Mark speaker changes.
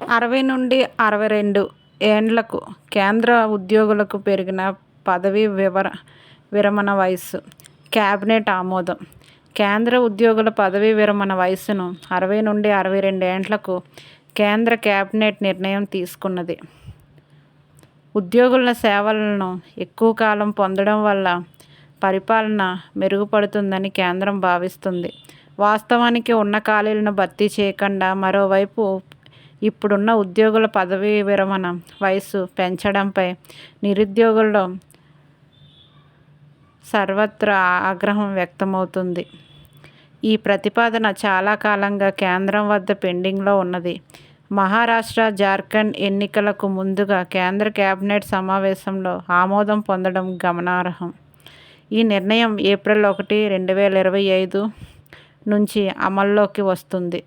Speaker 1: 60 నుండి 62 ఏండ్లకు కేంద్ర ఉద్యోగులకు పెరిగిన పదవీ విరమణ వయస్సు. కేబినెట్ ఆమోదం. కేంద్ర ఉద్యోగుల పదవీ విరమణ వయస్సును 60 నుండి 62 ఏండ్లకు కేంద్ర కేబినెట్ నిర్ణయం తీసుకున్నది. ఉద్యోగుల సేవలను ఎక్కువ కాలం పొందడం వల్ల పరిపాలన మెరుగుపడుతుందని కేంద్రం భావిస్తుంది. వాస్తవానికి ఉన్న ఖాళీలను భర్తీ చేయకుండా మరోవైపు ఇప్పుడున్న ఉద్యోగుల పదవీ విరమణ వయస్సు పెంచడంపై నిరుద్యోగుల్లో సర్వత్రా ఆగ్రహం వ్యక్తమవుతుంది. ఈ ప్రతిపాదన చాలా కాలంగా కేంద్రం వద్ద పెండింగ్లో ఉన్నది. మహారాష్ట్ర, జార్ఖండ్ ఎన్నికలకు ముందుగా కేంద్ర కేబినెట్ సమావేశంలో ఆమోదం పొందడం గమనార్హం. ఈ నిర్ణయం ఏప్రిల్ 1, 2025 నుంచి అమల్లోకి వస్తుంది.